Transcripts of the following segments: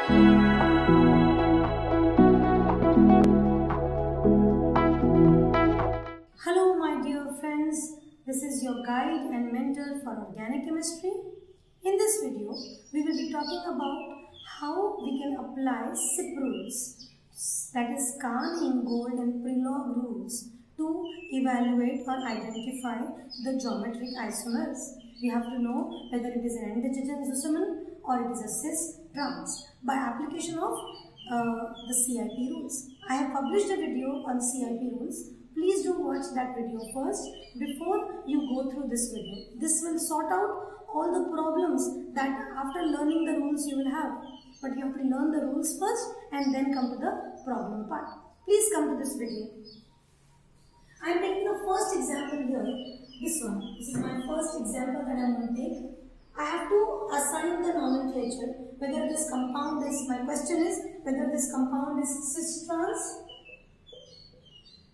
Hello my dear friends, this is your guide and mentor for organic chemistry. In this video, we will be talking about how we can apply SIP rules, that is Kahn, Ingold and Prelog rules, to evaluate or identify the geometric isomers. We have to know whether it is an end-digital isomer or it is a cis-trans by application of the CIP rules. I have published a video on CIP rules. Please do watch that video first before you go through this video. This will sort out all the problems that after learning the rules you will have. But you have to learn the rules first and then come to the problem part. Please come to this video. I am taking the first example here, this one. This is my first example that I am going to take. I have to assign the nomenclature, whether this compound is, my question is whether this compound is cis-trans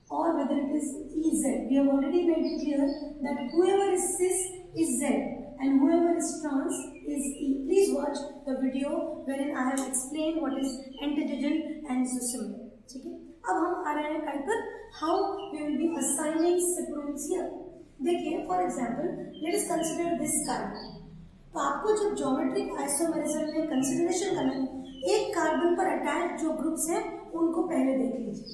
or whether it is EZ. We have already made it clear that whoever is cis is Z and whoever is trans is E. Please watch the video wherein I have explained what is antigen and isomer. Okay? अब हम आ रहे हैं कहीं पर how we will be assigning SIP rules here. देखिए, for example, let us consider this carbon. तो आपको जब ज्योमेट्रिक आइसोमेरिज्म में कंसिडरेशन करना है, एक कार्बन पर अटैच जो ग्रुप्स हैं उनको पहले देख लीजिए,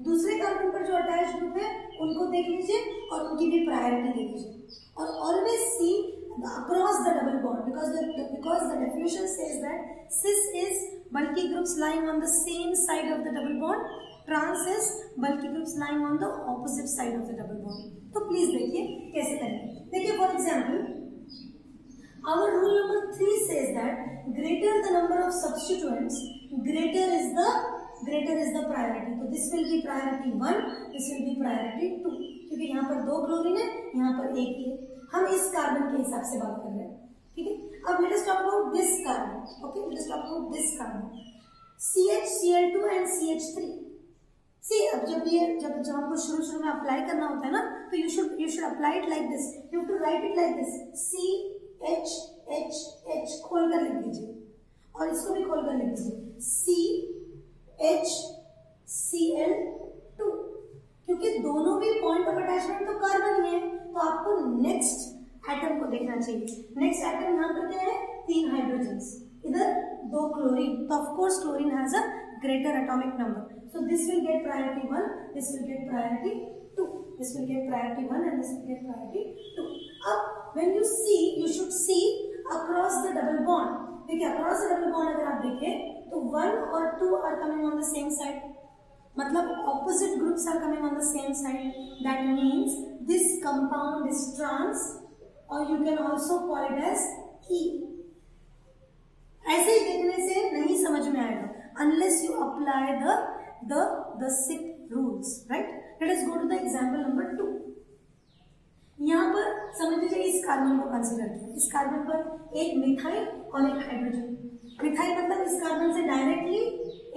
दूसरे कार्बन पर जो अटैच ग्रुप है उनको देख लीजिए और उनकी भी प्रायोरिटी देख लीजिए और always see across the double bond because the definition says that cis is bulky groups lying on the same side of the double bond, trans is bulky groups lying on the opposite side of the double bond. तो please देखिए कैसे करेंगे. देखिए, for example our rule number 3 says that greater the number of substituents, greater is the priority. तो this will be priority 1, this will be priority 2, क्योंकि यहाँ पर 2 chlorine है, यहाँ पर 1 ही है. हम इस कार्बन के हिसाब से बात कर रहे हैं, ठीक है. अब let us talk about this carbon. Okay, let us talk about this carbon. CH, Cl2 and CH3. See, अब जब हमको शुरू में अप्लाई करना होता है ना, तो you should apply it like this. You have to write it like this. CH खोल कर लिख दीजिए और इसको भी खोल कर लिख दीजिए. CHCl2, क्योंकि दोनों भी पॉइंट ऑफ अटैचमेंट तो कार्बन ही है, तो आपको नेक्स्ट एटम को देखना चाहिए. नेक्स्ट एटम यहाँ पर क्या है? 3 हाइड्रोजन्स, इधर 2 क्लोरीन. तो of course chlorine has a greater atomic number, so this will get priority 1, this will get priority 2, this will get priority 1 and this will get priority 2. अब when you see, you should see across the double bond. देखिए, across the double bond अगर आप देखें तो 1 और 2 are coming on the same side, मतलब opposite groups are coming on the same side. That means this compound is trans or you can also call it as E. ऐसे ही देखने से नहीं समझ में आएगा unless you apply the SIP rules, right? Let us go to the example number 2. यहाँ पर समझ लीजिए इस कार्बन को कंसीडर किया. इस कार्बन पर एक मिथाइल और एक हाइड्रोजन. मिथाइल मतलब इस कार्बन से डायरेक्टली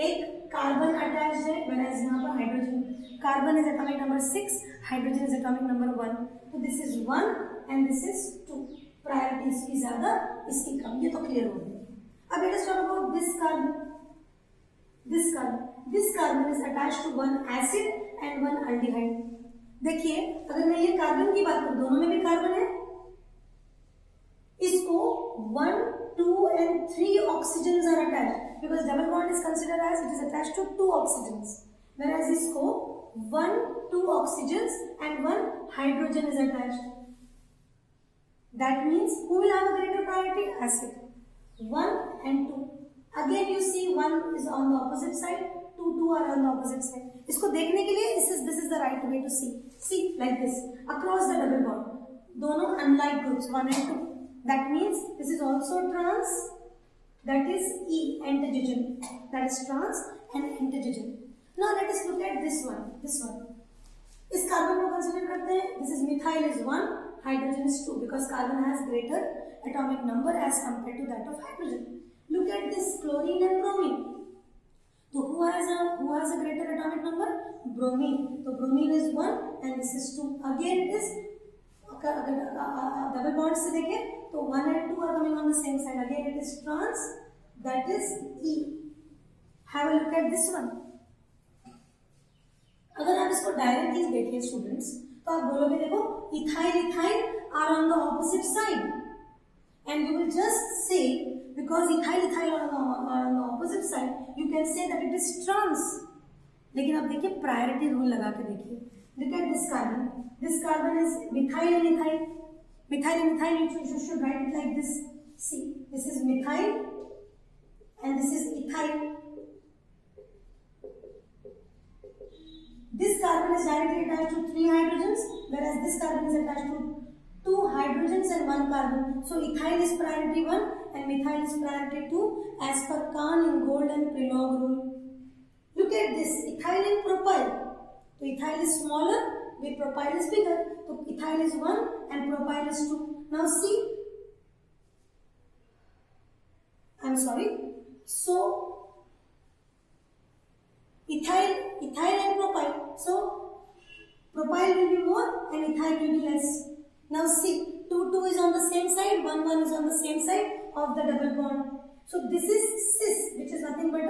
एक कार्बन अटैच्ड है, whereas यहाँ पर hydrogen. Carbon is atomic number 6, hydrogen is atomic number 1. तो this is 1 and this is 2. Priority इसकी ज्यादा, इसकी कम. ये तो क्लियर हो गया. अब let us talk about this carbon. This carbon is attached to 1 acid and 1 aldehyde. देखिए, अगर मैं ये कार्बन की बात करूं, दोनों में भी कार्बन है. इसको 1, 2 and 3 oxygens are attached because double bond is considered as it is attached to 2 oxygens, whereas इसको 1, 2 oxygens and 1 hydrogen is attached. That means who will have a greater priority? Acid. 1 and 2. Again you see 1 is on the opposite side, 2 are on the opposite side. इसको देखने के लिए this is the right way to see. See like this across the double bond. दोनों unlike groups 1 and 2. That means this is also trans. That is E, antigen. That is trans and antigen. Now let us look at this one. इस carbon को consider करते हैं. This is methyl is 1, hydrogen is 2 because carbon has greater atomic number as compared to that of hydrogen. Look at this chlorine and bromine. So who has a greater atomic number? Bromine. So bromine is 1 and this is 2. Again it is double bond से देखें तो 1 and 2 are coming on the same side. Again it is trans. that is E. Have a look at this one. अगर आप इसको directly देखिए students, तो आप बोलोगे देखो ethyl ethyl are on the opposite side, and you will just say because ethyl ethyl are on the opposite side, you can say that it is trans. लेकिन अब देखिए प्रायोरिटी रूल लगा के देखिए. Look at this carbon. This carbon is methyl and ethyl. Methyl and ethyl, you should write it like this. See, this is methyl and this is ethyl. This carbon is directly attached to 3 hydrogens, whereas this carbon is attached to 2 hydrogens and 1 carbon. So ethyl is priority 1 and methyl is priority 2 as per Kahn and Gold and Prelog rule. Look at this, ethyl and propyl. So ethyl is smaller, with propyl is bigger. So ethyl is 1 and propyl is 2. Now see, so ethyl and propyl. So propyl will be more and ethyl will be less. Now see, 2 is on the same side, 1 is on the same side of the double bond. So this is cis, which is nothing but a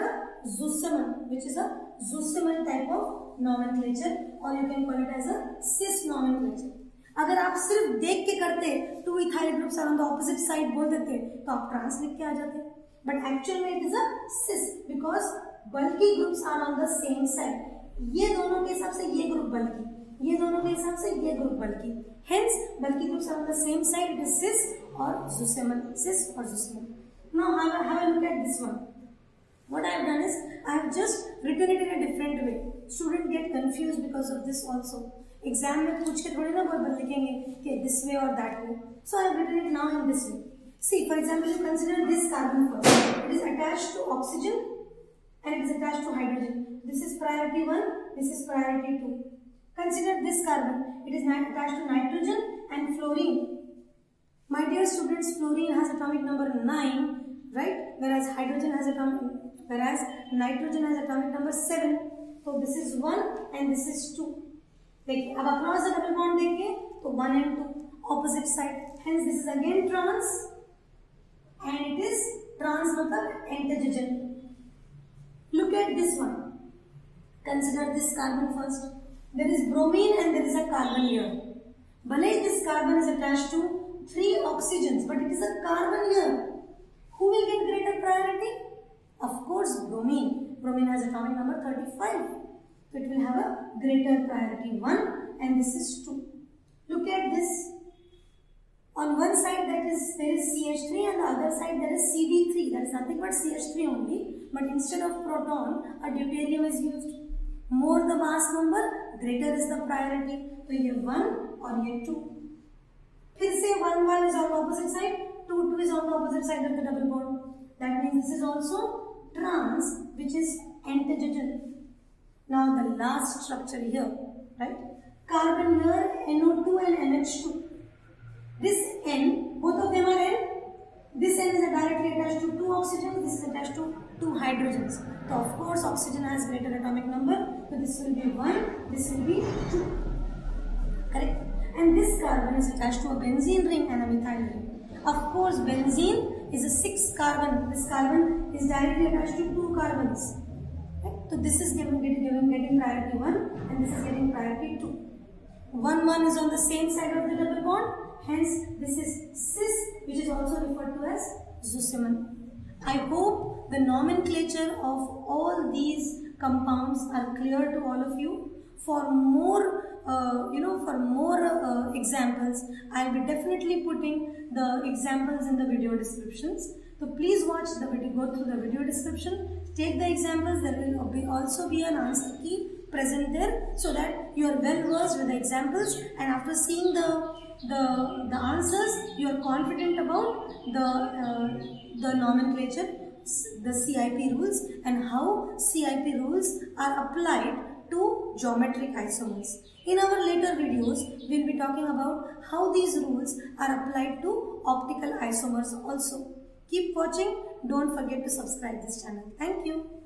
Zuckerman type of nomenclature, or you can call it as a cis nomenclature. अगर आप सिर्फ देख के करते 2 ethyl groups are on the opposite side बोल देते तो आप ट्रांस लिख के आ जाते, but actually it is a cis because bulky groups are on the same side. ये दोनों के हिसाब से ये ग्रुप बल्कि, ये दोनों के हिसाब से ये ग्रुप बल्कि, hence bulky groups are on the same side, it is cis or Zuckerman, cis or Zuckerman. Now have a look at this one. What I have done is I have just written it in a different way. Students get confused because of this also. Exam में पूछ के थोड़ी ना बहुत लिखेंगे कि this way or that way. So I have written it now in this way. See, for example, you consider this carbon first. It is attached to oxygen and it is attached to hydrogen. This is priority 1. This is priority 2. Consider this carbon. It is attached to nitrogen and fluorine. My dear students, fluorine has atomic number 9, right? Whereas nitrogen has atomic number 7. So this is 1 and this is 2. देखिए अब across the double bond देखिए तो 1 and 2 opposite side. Hence this is again trans and it is trans मतलब antigen. Look at this one. Consider this carbon first. There is bromine and there is a carbon here. भले this carbon is attached to 3 oxygens, but it is a carbon here. Who will get greater priority? Of course, bromine. Bromine has atomic number 35. So it will have a greater priority 1 and this is 2. Look at this. On one side there is CH3 and the other side there is CD3. That is nothing but CH3 only. But instead of proton, a deuterium is used. More the mass number, greater is the priority. So ये 1 और ये 2. फिर से 1 is on the opposite side, 2 is on the opposite side of the double bond. That means this is also trans, which is antigen. Now the last structure here, right? Carbon here, NO2 and NH2. This N, both of them are N. This N is directly attached to 2 oxygens, this is attached to 2 hydrogens. So of course oxygen has greater atomic number, so this will be 1, this will be 2. Correct? And this carbon is attached to a benzene ring and a methyl ring. Of course, benzene is a 6 carbon. This carbon is directly attached to 2 carbons. Right? So this is getting priority 1 and this is getting priority 2. 1 is on the same side of the double bond. Hence, this is cis, which is also referred to as Zuckerman. I hope the nomenclature of all these compounds are clear to all of you. For more examples, I'll be definitely putting the examples in the video descriptions. So please watch the video, go through the video description, take the examples. There will also be an answer key present there so that you are well versed with the examples, and after seeing the answers, you are confident about the nomenclature, the CIP rules, and how CIP rules are applied to geometric isomers. In our later videos, we will be talking about how these rules are applied to optical isomers also. Keep watching. Don't forget to subscribe this channel. Thank you.